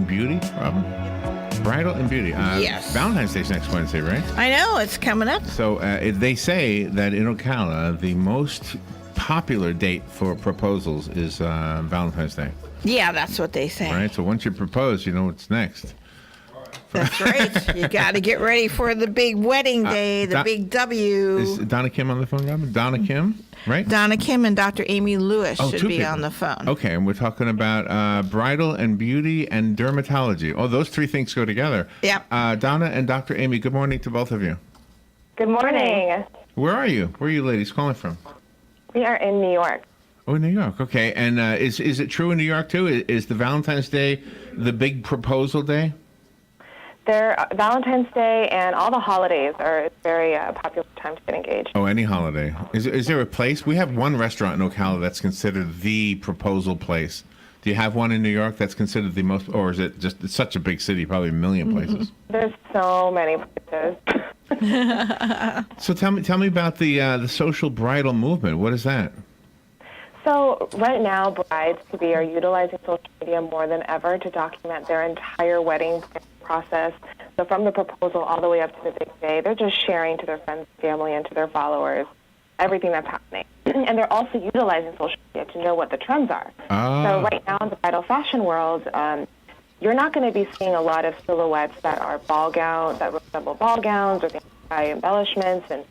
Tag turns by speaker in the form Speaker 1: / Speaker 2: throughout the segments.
Speaker 1: Beauty from Bridal and Beauty.
Speaker 2: Yes.
Speaker 1: Valentine's Day's next Wednesday, right?
Speaker 2: I know, it's coming up.
Speaker 1: So they say that in Ocala, the most popular date for proposals is Valentine's Day.
Speaker 2: Yeah, that's what they say.
Speaker 1: Right? So once you propose, you know what's next.
Speaker 2: That's right. You got to get ready for the big wedding day, the big W.
Speaker 1: Is Donna Kim on the phone, Robin? Donna Kim, right?
Speaker 2: Donna Kim and Dr. Amy Lewis should
Speaker 1: two
Speaker 2: be
Speaker 1: people
Speaker 2: on the phone.
Speaker 1: Okay, and we're talking about bridal and beauty and dermatology. Oh, those three things go together.
Speaker 2: Yep.
Speaker 1: Donna and Dr. Amy, good morning to both of you.
Speaker 3: Good morning.
Speaker 1: Where are you? Where are you ladies calling from?
Speaker 3: We are in New York.
Speaker 1: Oh, New York. Okay. And is it true in New York, too? Is the Valentine's Day the big proposal day?
Speaker 3: Valentine's Day and all the holidays are a very popular time to get engaged.
Speaker 1: Oh, any holiday. Is there a place? We have one restaurant in Ocala that's considered the proposal place. Do you have one in New York that's considered the most, or is it just, it's such a big city, probably a million places?
Speaker 3: There's so many places.
Speaker 1: So tell me about the social bridal movement. What is that?
Speaker 3: So right now, brides-to-be are utilizing social media more than ever to document their entire wedding process. So from the proposal all the way up to the big day, they're just sharing to their friends, family, and to their followers everything that's happening. And they're also utilizing social media to know what the trends are. So right now in the bridal fashion world, you're not going to be seeing a lot of silhouettes that are ball gowns, that resemble ball gowns or high embellishments. And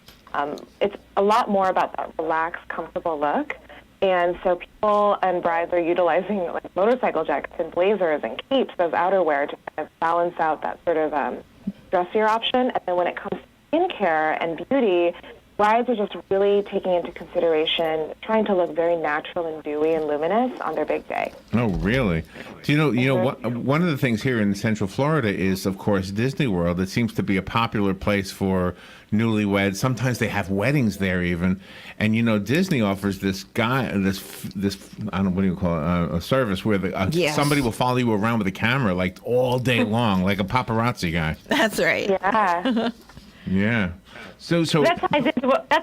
Speaker 3: it's a lot more about that relaxed, comfortable look. And so people and brides are utilizing like motorcycle jackets and blazers and capes, those outerwear, to kind of balance out that sort of dressier option. And then when it comes to skincare and beauty, brides are just really taking into consideration trying to look very natural and dewy and luminous on their big day.
Speaker 1: Oh, really? Do you know what? One of the things here in Central Florida is, of course, Disney World. It seems to be a popular place for newlyweds. Sometimes they have weddings there, even. And Disney offers this I don't know, what do you call it? A service where
Speaker 2: Yes.
Speaker 1: somebody will follow you around with a camera like all day long, like a paparazzi guy.
Speaker 2: That's right.
Speaker 3: Yeah.
Speaker 1: Yeah. So
Speaker 4: that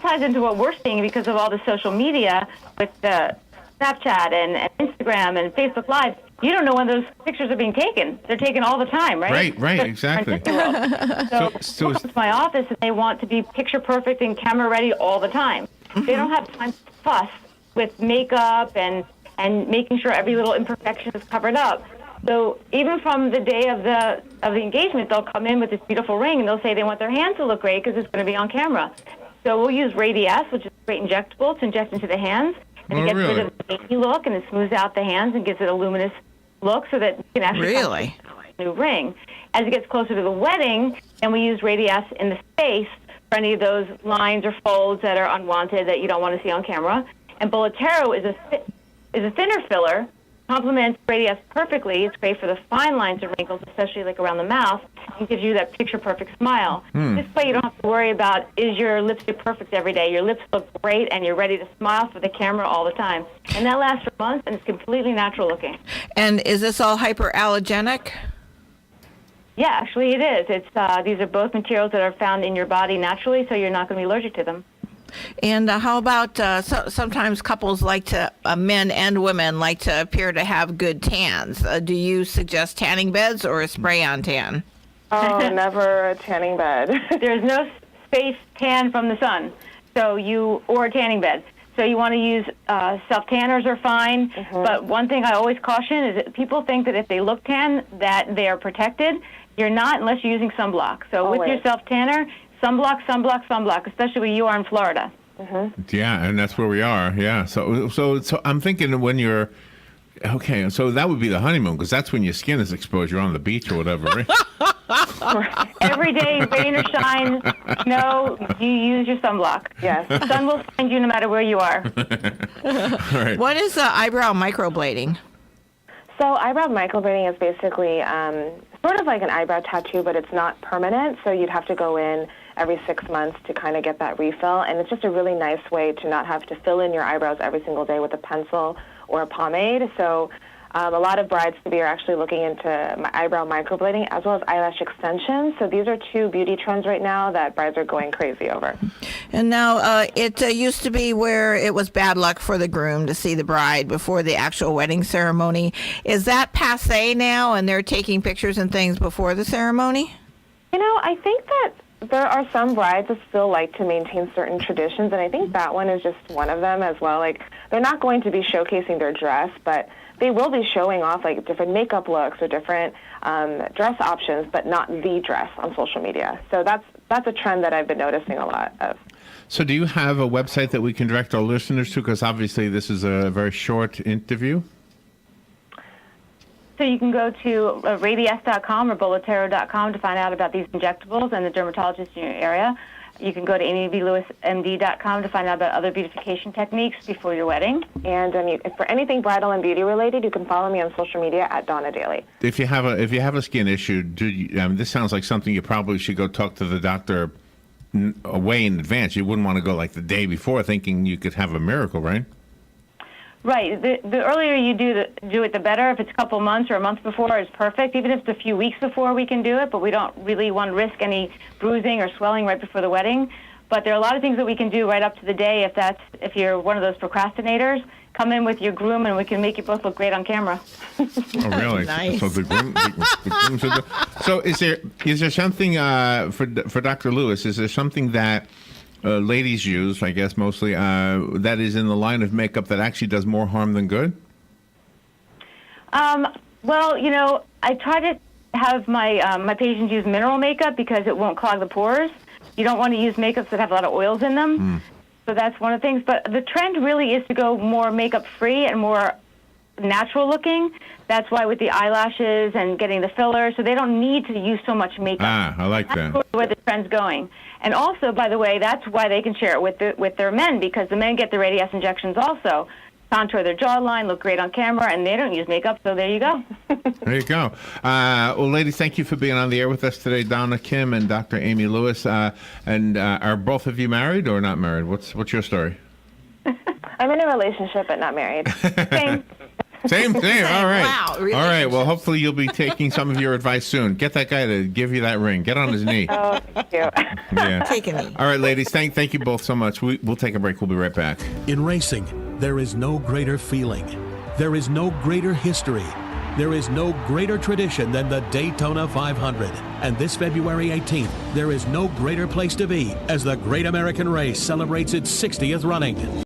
Speaker 4: ties into what we're seeing because of all the social media with the Snapchat and Instagram and Facebook Live. You don't know when those pictures are being taken. They're taken all the time, right?
Speaker 1: Right, exactly.
Speaker 4: So people come to my office and they want to be picture perfect and camera ready all the time. They don't have time to fuss with makeup and making sure every little imperfection is covered up. So even from the day of the engagement, they'll come in with this beautiful ring and they'll say they want their hand to look great because it's going to be on camera. So we'll use Radiesse, which is a great injectable, to inject into the hands. And it gets rid of the baby look and it smooths out the hands and gives it a luminous look so that you can actually
Speaker 2: Really?
Speaker 4: a new ring. As it gets closer to the wedding, and we use Radiesse in the face for any of those lines or folds that are unwanted that you don't want to see on camera. And Bolotero is a thinner filler, complements Radiesse perfectly. It's great for the fine lines and wrinkles, especially like around the mouth, and gives you that picture-perfect smile. This way you don't have to worry about, is your lipstick perfect every day? Your lips look great, and you're ready to smile for the camera all the time. And that lasts for months, and it's completely natural looking.
Speaker 2: And is this all hyperallergenic?
Speaker 4: Yeah, actually it is. It's these are both materials that are found in your body naturally, so you're not going to be allergic to them.
Speaker 2: And how about sometimes couples like to, men and women like to appear to have good tans. Do you suggest tanning beds or a spray-on tan?
Speaker 3: Oh, never a tanning bed.
Speaker 4: There's no safe tan from the sun, or a tanning bed. So you want to use self-tanners are fine. But one thing I always caution is that people think that if they look tan, that they are protected. You're not unless you're using sunblock. So with your self-tanner, sunblock, especially where you are in Florida.
Speaker 1: Yeah, and that's where we are. Yeah. So I'm thinking when you're okay. So that would be the honeymoon because that's when your skin is exposed. You're on the beach or whatever. Right?
Speaker 4: Every day, rain or shine, snow, you use your sunblock.
Speaker 3: Yes.
Speaker 4: The sun will find you no matter where you are.
Speaker 1: All right.
Speaker 2: What is eyebrow microblading?
Speaker 3: So eyebrow microblading is basically sort of like an eyebrow tattoo, but it's not permanent. So you'd have to go in every 6 months to kind of get that refill. And it's just a really nice way to not have to fill in your eyebrows every single day with a pencil or a pomade. So A lot of brides-to-be are actually looking into eyebrow microblading as well as eyelash extensions. So these are two beauty trends right now that brides are going crazy over.
Speaker 2: And now it used to be where it was bad luck for the groom to see the bride before the actual wedding ceremony. Is that passé now, and they're taking pictures and things before the ceremony?
Speaker 3: You know, I think that there are some brides that still like to maintain certain traditions, and I think that one is just one of them as well. Like, they're not going to be showcasing their dress, but they will be showing off like different makeup looks or different dress options, but not the dress on social media. So that's a trend that I've been noticing a lot of.
Speaker 1: So do you have a website that we can direct our listeners to? Because obviously this is a very short interview.
Speaker 4: So you can go to radies.com or bolotero.com to find out about these injectables and the dermatologist in your area. You can go to amylewismd.com to find out about other beautification techniques before your wedding.
Speaker 3: And for anything bridal and beauty related, you can follow me on social media at Donna Daily.
Speaker 1: If you have a skin issue, this sounds like something you probably should go talk to the doctor way in advance. You wouldn't want to go like the day before thinking you could have a miracle, right?
Speaker 4: Right. The earlier you do it, the better. If it's a couple months or a month before, it's perfect. Even if it's a few weeks before, we can do it, but we don't really want to risk any bruising or swelling right before the wedding. But there are a lot of things that we can do right up to the day if you're one of those procrastinators. Come in with your groom, and we can make you both look great on camera.
Speaker 1: Oh, really?
Speaker 2: Nice.
Speaker 1: So the groom should do. So is there something for Dr. Lewis? Is there something that ladies use, I guess mostly, that is in the line of makeup that actually does more harm than good?
Speaker 4: Well, you know, I try to have my patients use mineral makeup because it won't clog the pores. You don't want to use makeups that have a lot of oils in them. So that's one of the things. But the trend really is to go more makeup-free and more natural looking. That's why with the eyelashes and getting the fillers, so they don't need to use so much makeup.
Speaker 1: I like that.
Speaker 4: That's where the trend's going. And also, by the way, that's why they can share it with their men, because the men get the radius injections also. Contour their jawline, look great on camera, and they don't use makeup, so there you go.
Speaker 1: There you go. Well, ladies, thank you for being on the air with us today, Donna Kim and Dr. Amy Lewis. And are both of you married or not married? What's your story?
Speaker 3: I'm in a relationship but not married.
Speaker 4: Same.
Speaker 1: Same. All right.
Speaker 2: Wow,
Speaker 1: All right. Well, hopefully you'll be taking some of your advice soon. Get that guy to give you that ring. Get on his knee.
Speaker 3: Oh, thank you.
Speaker 1: Yeah.
Speaker 2: Take a knee.
Speaker 1: All right, ladies. Thank you both so much. We'll take a break. We'll be right back.
Speaker 5: In racing, there is no greater feeling. There is no greater history. There is no greater tradition than the Daytona 500. And this February 18th, there is no greater place to be as the Great American Race celebrates its 60th running.